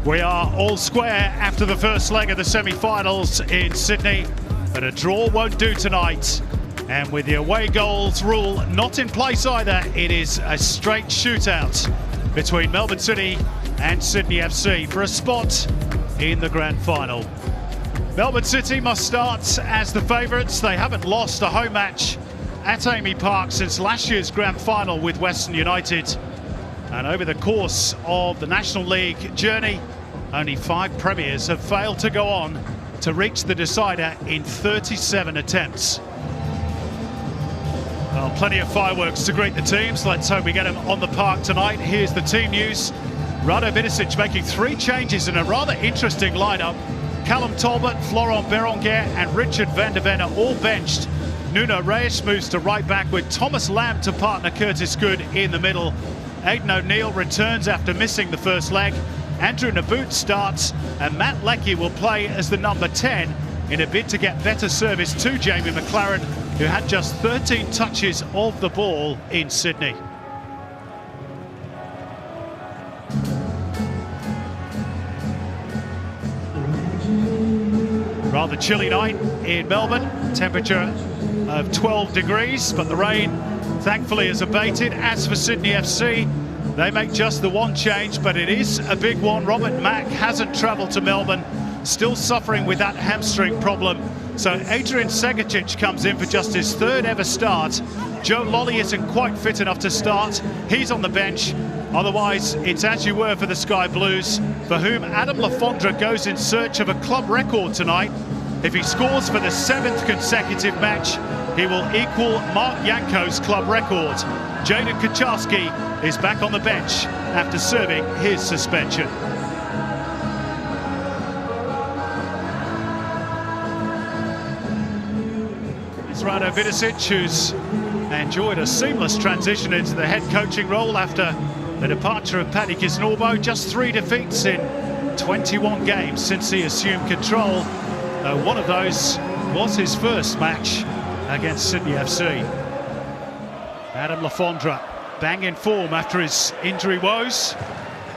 We are all square after the first leg of the semi-finals in Sydney, but a draw won't do tonight. And with the away goals rule not in place either, it is a straight shootout between Melbourne City and Sydney FC for a spot in the grand final. Melbourne City must start as the favourites. They haven't lost a home match at Amy Park since last year's grand final with Western United. And over the course of the National League journey, only 5 premiers have failed to go on to reach the decider in 37 attempts. Well, plenty of fireworks to greet the teams. Let's hope we get them on the park tonight. Here's the team news. Rado Vidicic making 3 changes in a rather interesting lineup. Callum Talbot, Florent Berenguer and Richard van der Ven are all benched. Nuno Reyes moves to right back with Thomas Lamb to partner Curtis Good in the middle. Aidan O'Neill returns after missing the first leg. Andrew Naboot starts and Matt Leckie will play as the number 10 in a bid to get better service to Jamie McLaren, who had just 13 touches of the ball in Sydney. Rather chilly night in Melbourne, temperature of 12 degrees, but the rain thankfully has abated. As for Sydney FC, they make just the one change, but it is a big one. Robert Mack hasn't travelled to Melbourne, still suffering with that hamstring problem. So Adrian Segicic comes in for just his 3rd ever start. Joe Lolly isn't quite fit enough to start. He's on the bench. Otherwise, it's as you were for the Sky Blues, for whom Adam Lafondra goes in search of a club record tonight. If he scores for the 7th consecutive match, he will equal Mark Yanko's club record. Jayden Kucharski is back on the bench after serving his suspension. It's Rado Vidicic, who's enjoyed a seamless transition into the head coaching role after the departure of Paddy Kisnorbo. Just 3 defeats in 21 games since he assumed control. One of those was his first match against Sydney FC. Adam Lafondra bang in form after his injury woes.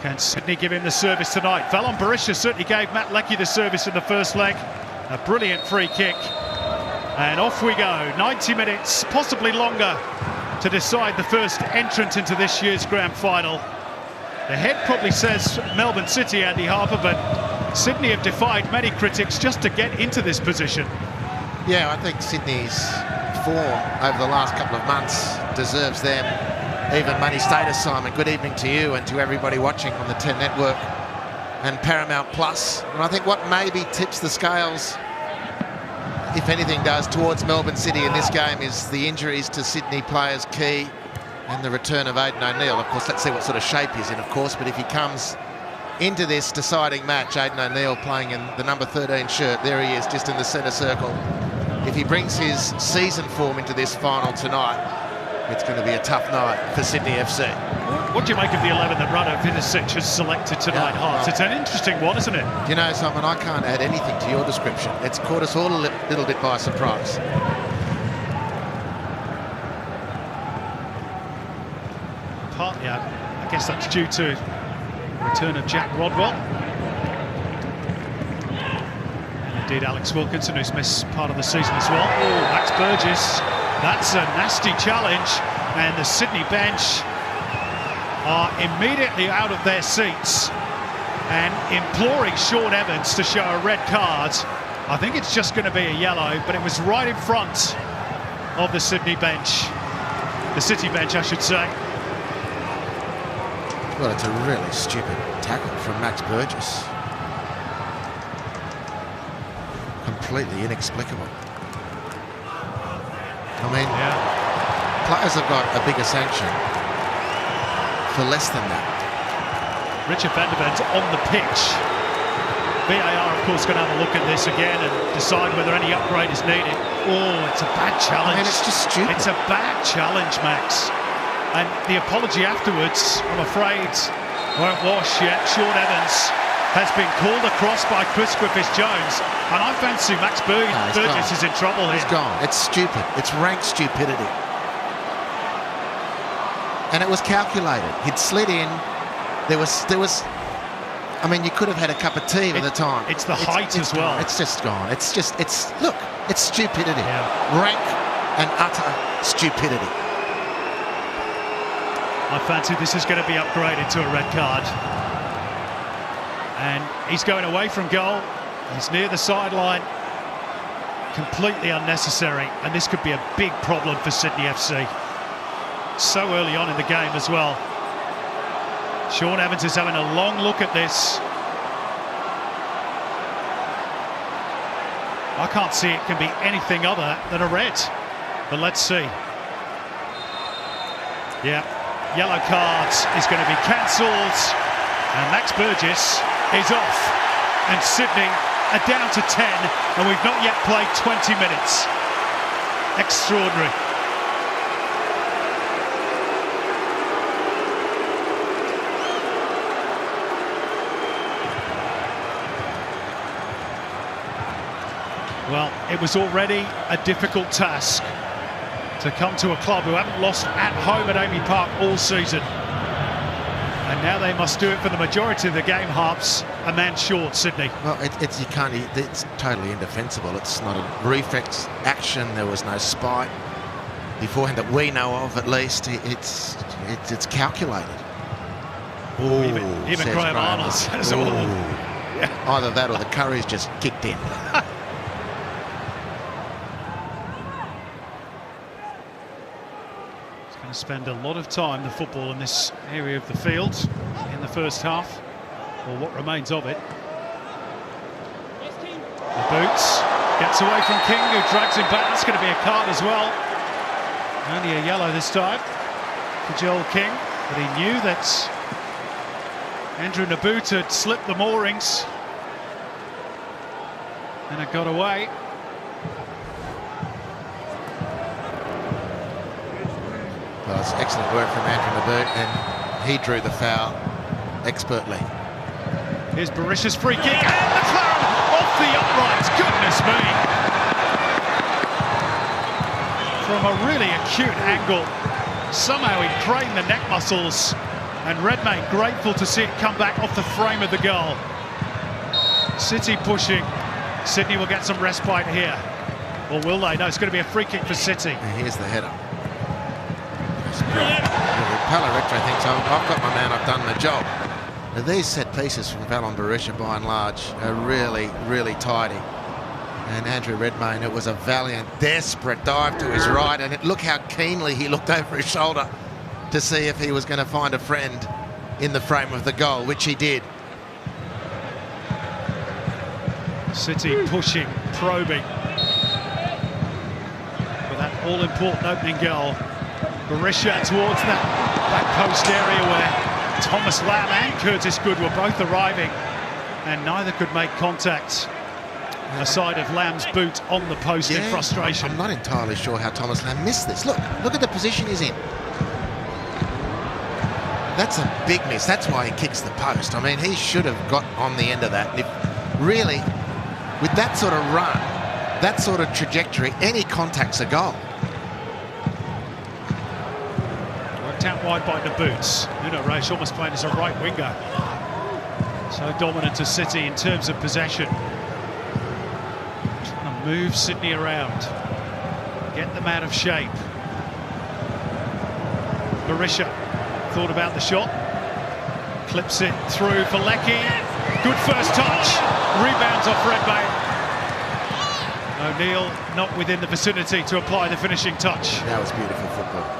Can Sydney give him the service tonight? Valon Berisha certainly gave Matt Leckie the service in the first leg. A brilliant free kick. And off we go. 90 minutes, possibly longer, to decide the first entrant into this year's grand final. The head probably says Melbourne City, Andy Harper, but Sydney have defied many critics just to get into this position. Yeah, I think Sydney's form over the last couple of months deserves them even money status, Simon. Good evening to you and to everybody watching on the 10 Network and Paramount Plus. And I think what maybe tips the scales, if anything does, towards Melbourne City in this game is the injuries to Sydney players key and the return of Aidan O'Neill. Of course, let's see what sort of shape he's in, of course, but if he comes into this deciding match, Aidan O'Neill playing in the number 13 shirt, there he is, just in the centre circle. If he brings his season form into this final tonight, it's going to be a tough night for Sydney FC. What do you make of the 11 that Rado Vidicic has selected tonight, Hart? It's an interesting one, isn't it? You know, Simon, I can't add anything to your description. It's caught us all a little bit by surprise. Partly, I guess that's due to the return of Jack Rodwell. And indeed Alex Wilkinson, who's missed part of the season as well. Oh, Max Burgess. That's a nasty challenge. And the Sydney bench are immediately out of their seats and imploring Sean Evans to show a red card. I think it's just going to be a yellow, but it was right in front of the Sydney bench. The City bench, I should say. Well, it's a really stupid tackle from Max Burgess. Completely inexplicable. I mean, players have got a bigger sanction for less than that. Richard van der Ven's on the pitch. VAR, of course, going to have a look at this again and decide whether any upgrade is needed. Oh, it's a bad challenge. I mean, it's just stupid. It's a bad challenge, Max. And the apology afterwards, I'm afraid, won't wash yet. Sean Evans has been called across by Chris Griffiths-Jones. And I fancy Max Burgess is in trouble here. He's gone. It's stupid. It's rank stupidity. And it was calculated. He'd slid in. There was I mean, you could have had a cup of tea by the time. It's the height as well. It's just gone. Look, it's stupidity. Yeah. Rank and utter stupidity. I fancy this is going to be upgraded to a red card. And he's going away from goal. He's near the sideline. Completely unnecessary. And this could be a big problem for Sydney FC. So early on in the game as well. Sean Evans is having a long look at this. I can't see it can be anything other than a red. But let's see. Yeah, yellow cards is going to be cancelled. And Max Burgess is off. And Sydney are down to 10. And we've not yet played 20 minutes. Extraordinary. Well, it was already a difficult task to come to a club who haven't lost at home at Amy Park all season. And now they must do it for the majority of the game. Harps a man short, Sydney. Well, it's totally indefensible. It's not a reflex action. There was no spike beforehand that we know of, at least. It's calculated. Ooh, even Graham Arnold says, yeah. Either that or the curry's just kicked in. Spend a lot of time, the football, in this area of the field in the first half, or what remains of it. The boots gets away from King, who drags him back. That's going to be a card as well. Only a yellow this time for Joel King, but he knew that Andrew Naboot had slipped the moorings and had got away. Well, it's excellent work from Andrew Naboot, and he drew the foul expertly. Here's Berisha's free kick, and McLaren off the uprights. Goodness me! From a really acute angle, somehow he craned the neck muscles, and Redmayne grateful to see it come back off the frame of the goal. City pushing. Sydney will get some respite here. Or will they? No, it's going to be a free kick for City. And here's the header. Palaretto thinks, I've got my man, I've done my job. Now, these set pieces from Valon Berisha, by and large, are really, really tidy. And Andrew Redmayne, it was a valiant, desperate dive to his right, and look how keenly he looked over his shoulder to see if he was going to find a friend in the frame of the goal, which he did. City pushing, probing for that all-important opening goal. Berisha towards that post area where Thomas Lamb and Curtis Good were both arriving, and neither could make contact. Aside of Lamb's boot on the post in frustration. I'm not entirely sure how Thomas Lamb missed this. Look at the position he's in. That's a big miss. That's why he kicks the post. I mean, he should have got on the end of that. And if really, with that sort of run, that sort of trajectory, any contact's a goal. Out wide by the boots. Nuno Reis almost playing as a right winger. So dominant to City in terms of possession. Trying to move Sydney around. Get them out of shape. Berisha thought about the shot. Clips it through for Leckie. Good first touch. Rebounds off Redmayne. O'Neill not within the vicinity to apply the finishing touch. That was beautiful football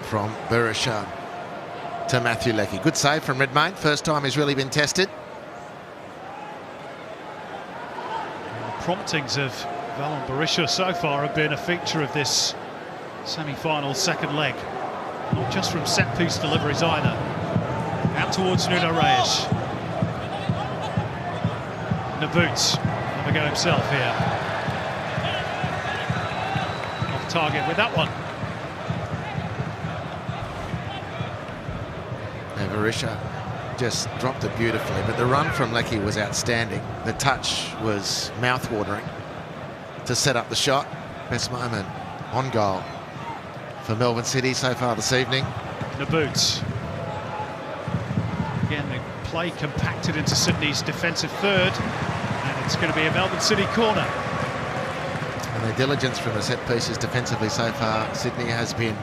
from Berisha to Matthew Leckie. Good save from Redmayne. First time he's really been tested. And the promptings of Valon Berisha so far have been a feature of this semi-final second leg. Not just from set-piece deliveries either. Out towards Nuno Reis. Naboot, have a go himself here. Off target with that one. And Berisha just dropped it beautifully, but the run from Leckie was outstanding. The touch was mouth-watering to set up the shot. Best moment on goal for Melbourne City so far this evening. Naboot. Again, the play compacted into Sydney's defensive third, and it's going to be a Melbourne City corner. And their diligence from the set pieces defensively so far, Sydney has been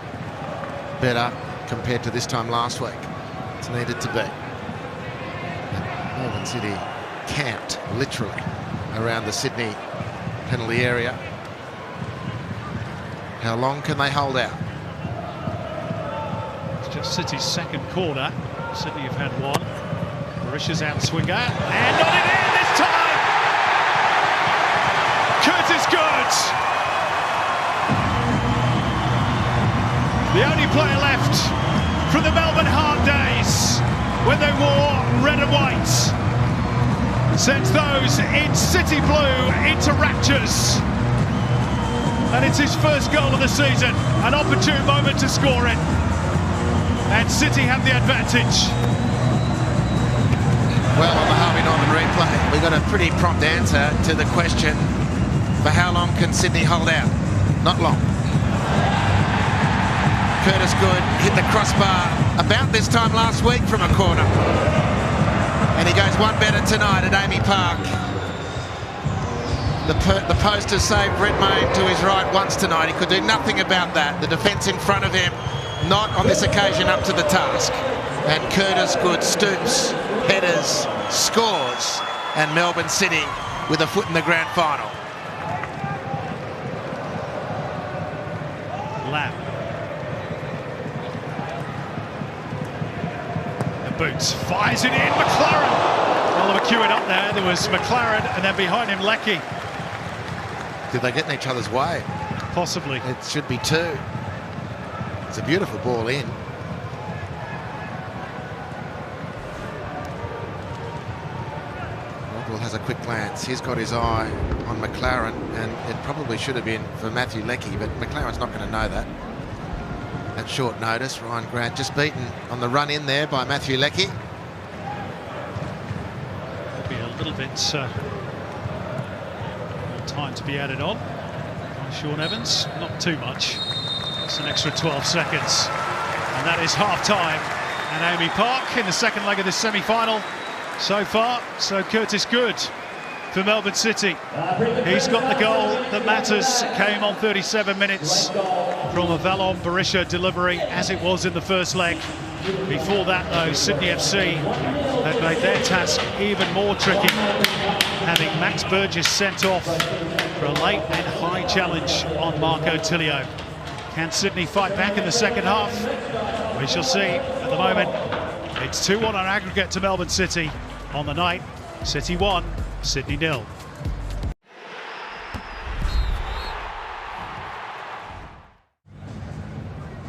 better compared to this time last week. It's needed to be. And Melbourne City camped literally around the Sydney penalty area. How long can they hold out? It's just City's second corner. Sydney have had one. Barisha's outswinger, and not in air this time! Curtis Good! The only player left from the Melbourne hard days when they wore red and white sends those in City blue into raptures. And it's his first goal of the season, an opportune moment to score it. And City have the advantage. Well, on the Harvey Norman replay, we got a pretty prompt answer to the question, for how long can Sydney hold out? Not long. Curtis Good hit the crossbar about this time last week from a corner. And he goes one better tonight at Amy Park. The post has saved Redmayne to his right once tonight. He could do nothing about that. The defence in front of him, not on this occasion up to the task. And Curtis Good stoops, headers, scores, and Melbourne City with a foot in the grand final. Lamb. The boots, fires it in, McLaren. Well, they were queuing up there. There was McLaren, and then behind him, Leckie. Did they get in each other's way? Possibly. It should be two. It's a beautiful ball in. Rodwell has a quick glance. He's got his eye on McLaren, and it probably should have been for Matthew Leckie, but McLaren's not going to know that. At short notice, Ryan Grant just beaten on the run in there by Matthew Leckie. There'll be a little bit more time to be added on by Sean Evans. Not too much. It's an extra 12 seconds. And that is half-time. And Amy Park in the second leg of this semi-final. So far, so Curtis Good for Melbourne City. He's got the goal that matters. Came on 37 minutes from a Valon Barisha delivery, as it was in the first leg. Before that, though, Sydney FC had made their task even more tricky, having Max Burgess sent off for a late and high challenge on Marco Tilio. Can Sydney fight back in the second half? We shall see. At the moment, it's 2-1 on aggregate to Melbourne City. On the night, City 1, Sydney 0.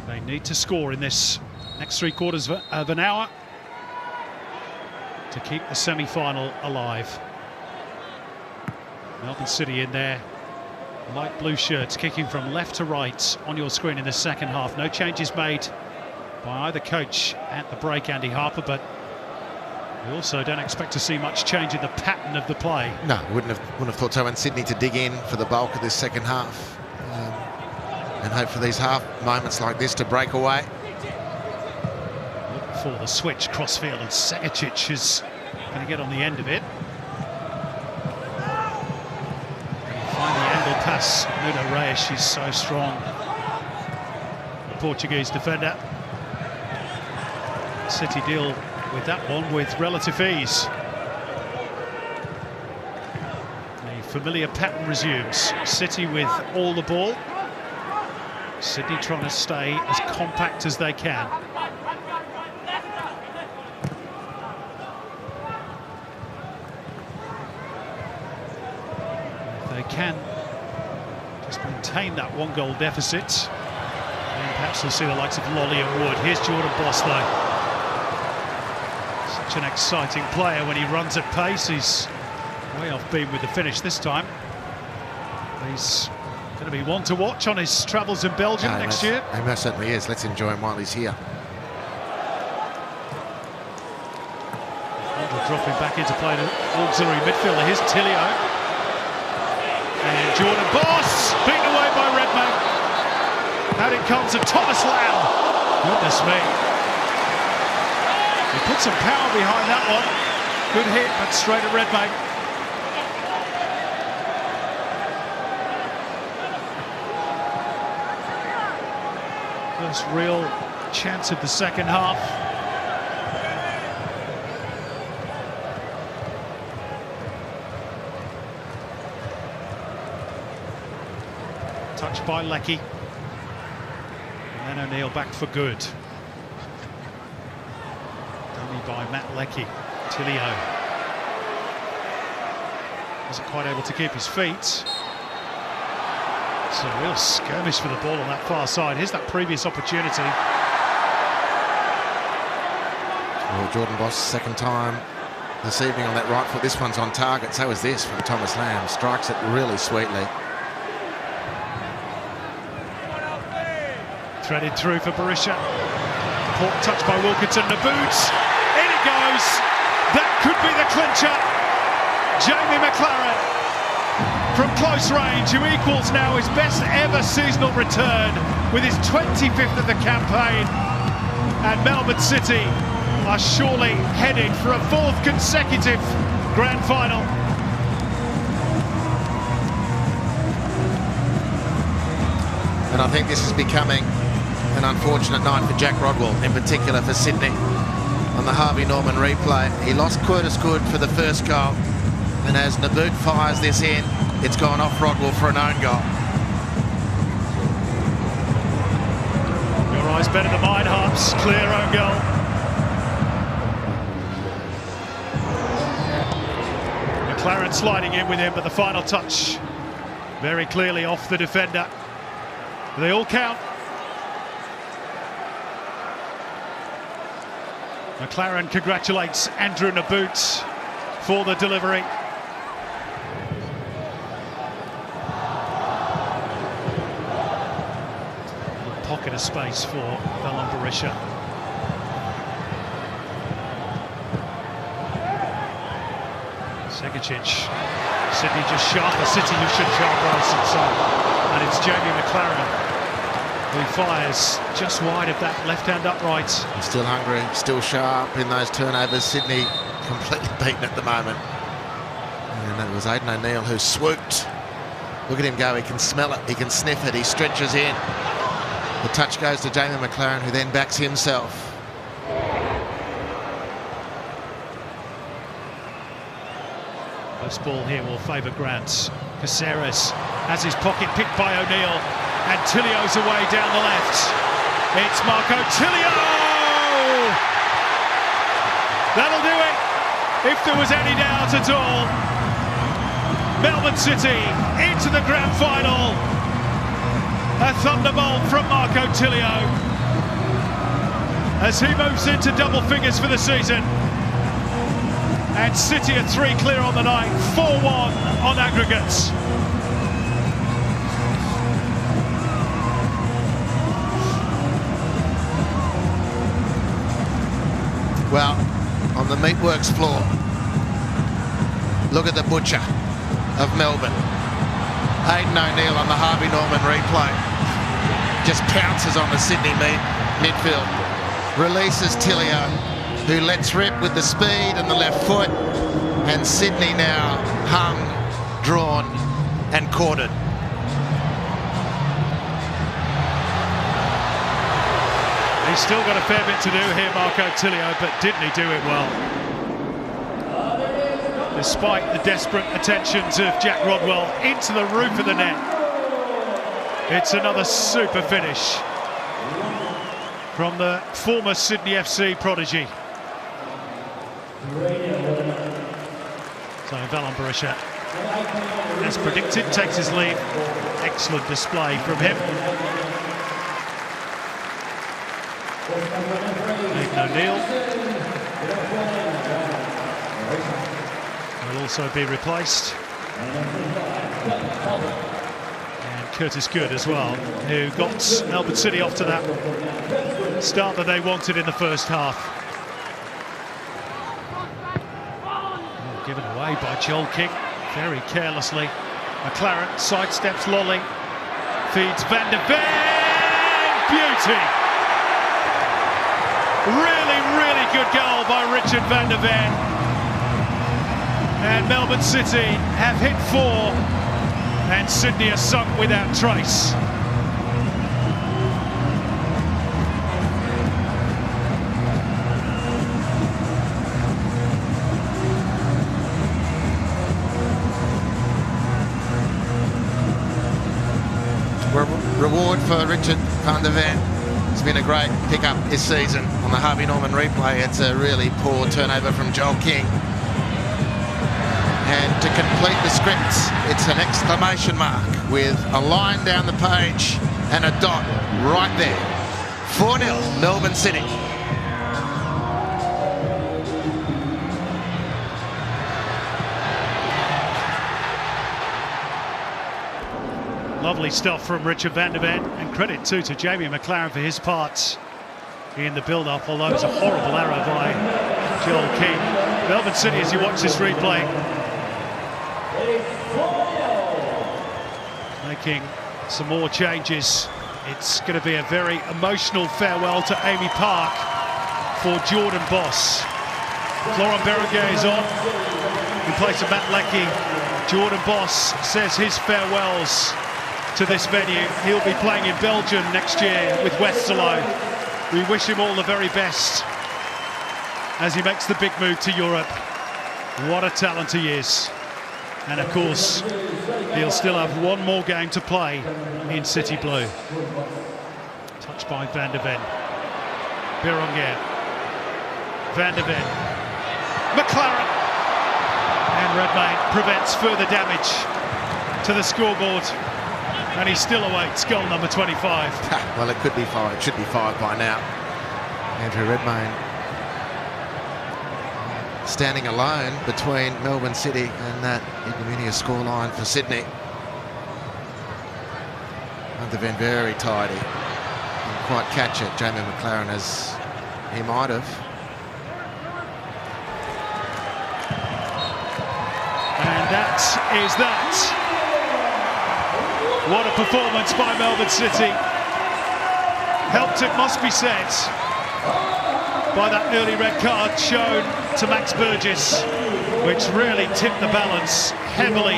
They need to score in this next 3/4 of an hour to keep the semi-final alive. Melbourne City in there. Light blue shirts kicking from left to right on your screen in the second half. No changes made by either coach at the break, Andy Harper, but we also don't expect to see much change in the pattern of the play. No, wouldn't have thought so. And Sydney to dig in for the bulk of this second half, and hope for these half moments like this to break away. Look for the switch crossfield, and Segicic is going to get on the end of it. Find the angle pass. Nuno Reis, she's so strong. The Portuguese defender. City deal with that one with relative ease. The familiar pattern resumes. City with all the ball. Sydney trying to stay as compact as they can. If they can just maintain that one-goal deficit, then perhaps we'll see the likes of Lolly and Wood. Here's Jordan Boss, though. Such an exciting player when he runs at pace. He's way off beam with the finish this time. He's going to be one to watch on his travels in Belgium next year. He most certainly is. Let's enjoy him while he's here. Dropping back into play to auxiliary midfielder. Here's Tilio. And Jordan Boss beaten away by Redmayne. Out it comes to Thomas Lamb. Goodness me. He put some power behind that one. Good hit, but straight at Redmayne. First real chance of the second half. Touched by Leckie. And then O'Neill back for good. Dummy by Matt Leckie. Tilio wasn't quite able to keep his feet. It's a real skirmish for the ball on that far side. Here's that previous opportunity. Well, Jordan Boss, second time this evening on that right foot. This one's on target. So is this from Thomas Lamb. Strikes it really sweetly. Threaded through for Berisha. Port touch by Wilkinson. The boots. In it goes. That could be the clincher. Jamie McLaren from close range, who equals now his best ever seasonal return with his 25th of the campaign. And Melbourne City are surely headed for a fourth consecutive grand final. And I think this is becoming an unfortunate night for Jack Rodwell, in particular for Sydney. On the Harvey Norman replay, he lost Curtis Good for the first goal, and as Naboot fires this in, it's gone off Rodwell for an own goal. Your eyes better than mine, Harps. Clear own goal. McLaren sliding in with him, but the final touch very clearly off the defender. They all count. McLaren congratulates Andrew Naboot for the delivery. A pocket of space for Valon Berisha. Segicic. Sydney just sharper. City who should sharper us inside. And it's Jamie McLaren who fires just wide of that left-hand upright. He's still hungry, still sharp in those turnovers. Sydney completely beaten at the moment. And it was Aidan O'Neill who swooped. Look at him go, he can smell it, he can sniff it, he stretches in. The touch goes to Jamie McLaren, who then backs himself. This ball here will favour Grant. Caceres has his pocket picked by O'Neill. And Tilio's away down the left. It's Marco Tilio! That'll do it, if there was any doubt at all. Melbourne City into the grand final. A thunderbolt from Marco Tilio as he moves into double figures for the season. And City are 3 clear on the night, 4-1 on aggregates. Well, on the meatworks floor, look at the butcher of Melbourne. Aidan O'Neill on the Harvey Norman replay just pounces on the Sydney midfield. Releases Tilio, who lets rip with the speed and the left foot. And Sydney now hung, drawn and quartered. He's still got a fair bit to do here, Marco Tilio, but didn't he do it well? Despite the desperate attentions of Jack Rodwell into the roof of the net. It's another super finish from the former Sydney FC prodigy. So Valon Berisha, as predicted, takes his lead. Excellent display from him. Aidan O'Neill will also be replaced. And Curtis Good as well, who got Melbourne City off to that start that they wanted in the first half. Oh, given away by Joel King, very carelessly. McLaren sidesteps Lolly, feeds Van der Ven, beauty! Really, really good goal by Richard van der Ven. And Melbourne City have hit 4, and Sydney are sunk without trace. Reward for Richard van der Ven. It's been a great pickup this season on the Harvey Norman replay. It's a really poor turnover from Joel King. And to complete the script, it's an exclamation mark with a line down the page and a dot right there. 4-0 Melbourne City. Lovely stuff from Richard van der Ven, and credit too to Jamie McLaren for his part in the build-up, although it was a horrible error by Joel King. Melbourne City, as you watch this replay, making some more changes. It's going to be a very emotional farewell to Amy Park for Jordan Boss. Florent Berenguer is on in place of Matt Leckie. Jordan Boss says his farewells to this venue. He'll be playing in Belgium next year with Westerlo. We wish him all the very best as he makes the big move to Europe. What a talent he is. And of course, he'll still have one more game to play in City Blue. Touched by Van der Ven. Berenguer. Van der Ven. McLaren. And Redmayne prevents further damage to the scoreboard. And he still awaits goal number 25. Well, it could be 5. It should be 5 by now. Andrew Redmayne standing alone between Melbourne City and that ignominious scoreline for Sydney. Van der Ven very tidy. Didn't quite catch it, Jamie McLaren, as he might have. And that is that. What a performance by Melbourne City. Helped, it must be said, by that early red card shown to Max Burgess, which really tipped the balance heavily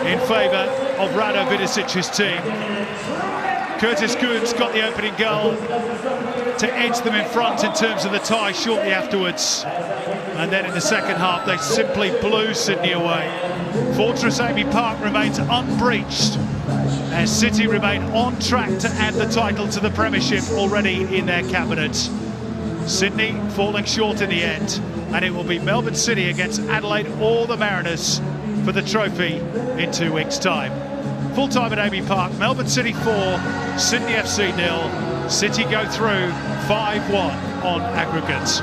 in favour of Rado Vidicic's team. Curtis Goods got the opening goal to edge them in front in terms of the tie shortly afterwards. And then in the second half, they simply blew Sydney away. Fortress Amy Park remains unbreached, as City remain on track to add the title to the Premiership already in their cabinet. Sydney falling short in the end, and it will be Melbourne City against Adelaide or the Mariners for the trophy in 2 weeks' time. Full time at Amy Park, Melbourne City 4, Sydney FC 0. City go through 5-1 on aggregate.